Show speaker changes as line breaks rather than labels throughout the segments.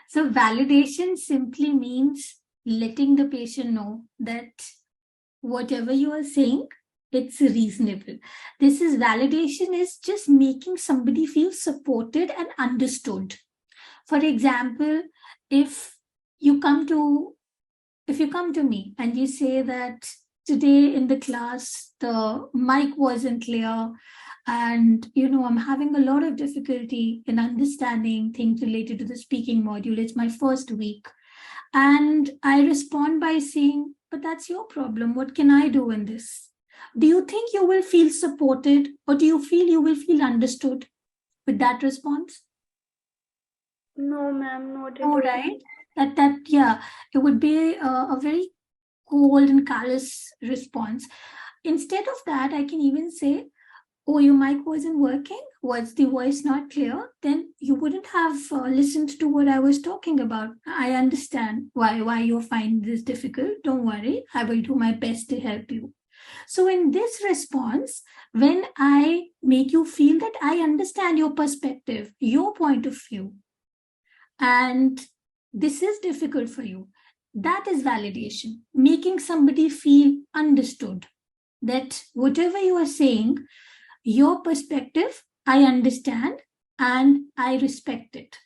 So validation simply means letting the patient know that whatever you are saying, it's reasonable. This is validation is just making somebody feel supported and understood. For example, if you come to me and you say that today in the class the mic wasn't clear, and I'm having a lot of difficulty in understanding things related to the speaking module, it's my first week, and I respond by saying, but that's your problem, what can I do in this? Do you think you will feel supported, or do you feel you will feel understood with that response?
No, ma'am, not at
all.
all.
Right, it would be a very cold and callous response. Instead of that, I can even say, oh, your mic wasn't working, was the voice not clear? Then you wouldn't have listened to what I was talking about. I understand why you find this difficult. Don't worry, I will do my best to help you. So in this response, when I make you feel that I understand your perspective, your point of view, and this is difficult for you, that is validation, making somebody feel understood, that whatever you are saying, your perspective, I understand and I respect it.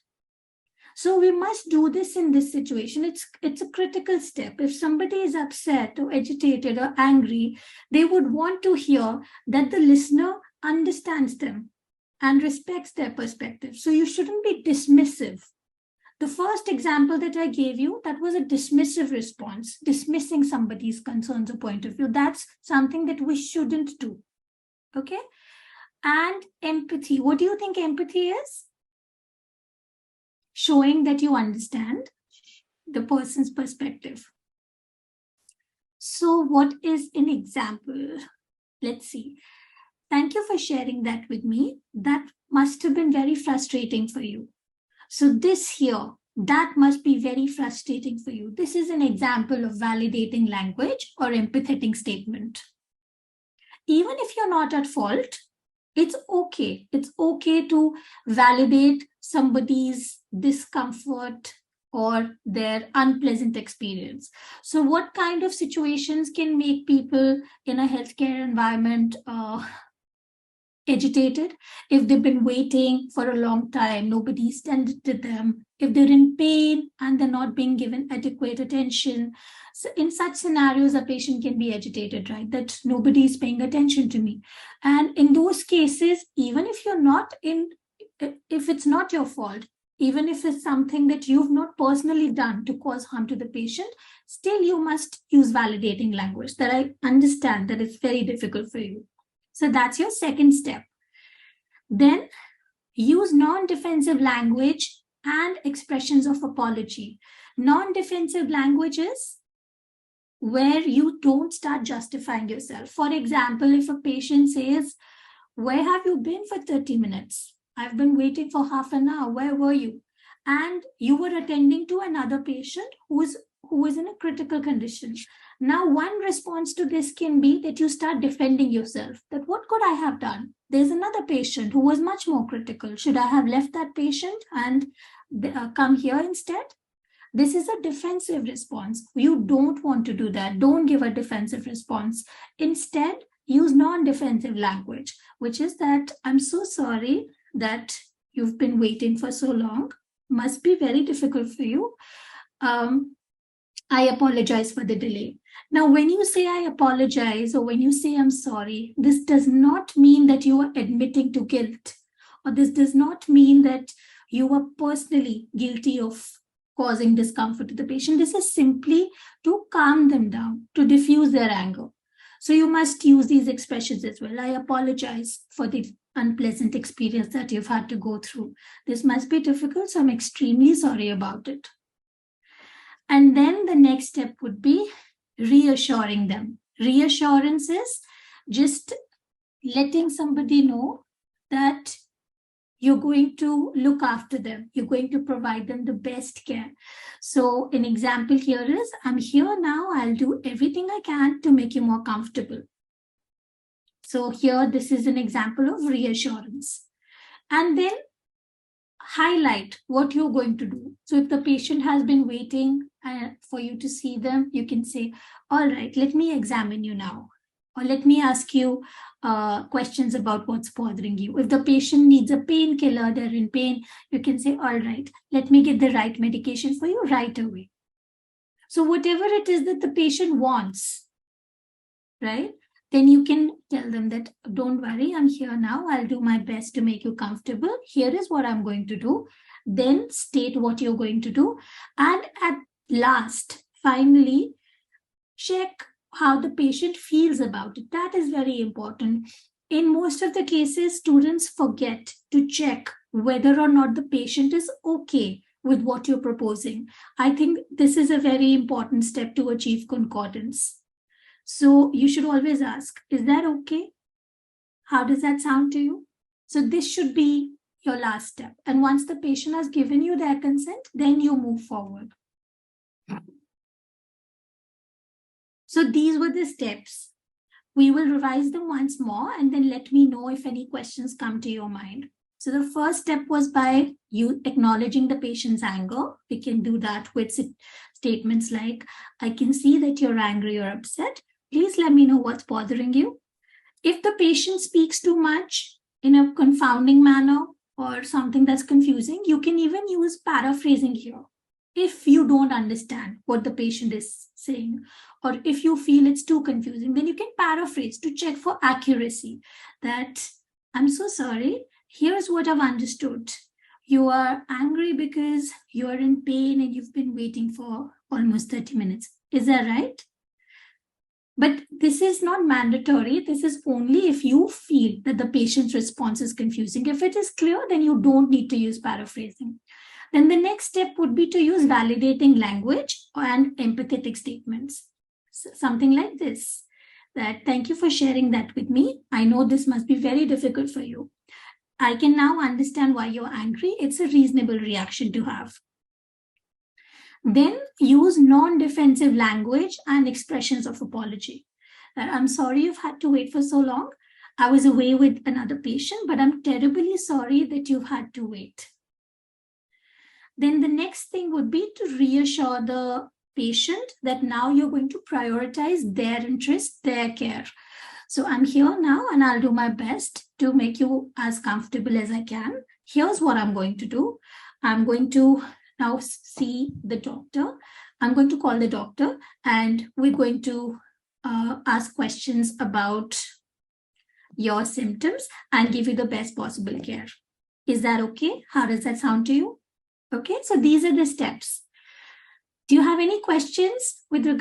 So we must do this in this situation. It's a critical step. If somebody is upset or agitated or angry, they would want to hear that the listener understands them and respects their perspective. So you shouldn't be dismissive. The first example that I gave you, that was a dismissive response, dismissing somebody's concerns or point of view. That's something that we shouldn't do. Okay? And empathy. What do you think empathy is? Showing that you understand the person's perspective. So what is an example? Let's see. Thank you for sharing that with me. That must have been very frustrating for you. So this here, that must be very frustrating for you. This is an example of validating language or empathetic statement. Even if you're not at fault, it's okay. It's okay to validate somebody's discomfort or their unpleasant experience. So what kind of situations can make people in a healthcare environment agitated? If they've been waiting for a long time, nobody's tended to them, if they're in pain and they're not being given adequate attention. So in such scenarios, a patient can be agitated, right? That nobody's paying attention to me. And in those cases, even if if it's not your fault, even if it's something that you've not personally done to cause harm to the patient, still you must use validating language, that I understand that it's very difficult for you. So that's your second step. Then use non-defensive language and expressions of apology. Non-defensive languages where you don't start justifying yourself. For example, if a patient says, where have you been for 30 minutes? I've been waiting for half an hour. Where were you? And you were attending to another patient who is in a critical condition. Now, one response to this can be that you start defending yourself, that what could I have done? There's another patient who was much more critical. Should I have left that patient and come here instead? This is a defensive response. You don't want to do that. Don't give a defensive response. Instead, use non-defensive language, which is that I'm so sorry that you've been waiting for so long. Must be very difficult for you. I apologize for the delay. Now, when you say I apologize or when you say I'm sorry, this does not mean that you are admitting to guilt, or this does not mean that you are personally guilty of causing discomfort to the patient. This is simply to calm them down, to diffuse their anger. So you must use these expressions as well. I apologize for the unpleasant experience that you've had to go through. This must be difficult, so I'm extremely sorry about it. And then the next step would be reassuring them. Reassurances, just letting somebody know that you're going to look after them. You're going to provide them the best care. So an example here is, I'm here now. I'll do everything I can to make you more comfortable. So here, this is an example of reassurance. And then highlight what you're going to do. So if the patient has been waiting for you to see them, you can say, all right, let me examine you now. Or let me ask you questions about what's bothering you. If the patient needs a painkiller, they're in pain, you can say, all right, let me get the right medication for you right away. So whatever it is that the patient wants, right? Then you can tell them that, don't worry, I'm here now. I'll do my best to make you comfortable. Here is what I'm going to do. Then state what you're going to do. And at last, finally, check how the patient feels about it. That is very important. In most of the cases, students forget to check whether or not the patient is okay with what you're proposing. I think this is a very important step to achieve concordance. So you should always ask, is that okay? How does that sound to you? So this should be your last step. And once the patient has given you their consent, then you move forward. So these were the steps. We will revise them once more and then let me know if any questions come to your mind. So the first step was by you acknowledging the patient's anger. We can do that with statements like, I can see that you're angry or upset. Please let me know what's bothering you. If the patient speaks too much in a confounding manner or something that's confusing, you can even use paraphrasing here. If you don't understand what the patient is saying, or if you feel it's too confusing, then you can paraphrase to check for accuracy. That, I'm so sorry, here's what I've understood. You are angry because you are in pain and you've been waiting for almost 30 minutes. Is that right? But this is not mandatory. This is only if you feel that the patient's response is confusing. If it is clear, then you don't need to use paraphrasing. Then the next step would be to use validating language and empathetic statements. So something like this, that thank you for sharing that with me. I know this must be very difficult for you. I can now understand why you're angry. It's a reasonable reaction to have. Then use non-defensive language and expressions of apology. I'm sorry you've had to wait for so long. I was away with another patient, but I'm terribly sorry that you've had to wait. Then the next thing would be to reassure the patient that now you're going to prioritize their interests, their care. So I'm here now and I'll do my best to make you as comfortable as I can. Here's what I'm going to do. I'm going to now see the doctor. I'm going to call the doctor and we're going to ask questions about your symptoms and give you the best possible care. Is that okay? How does that sound to you? Okay, so these are the steps. Do you have any questions with regard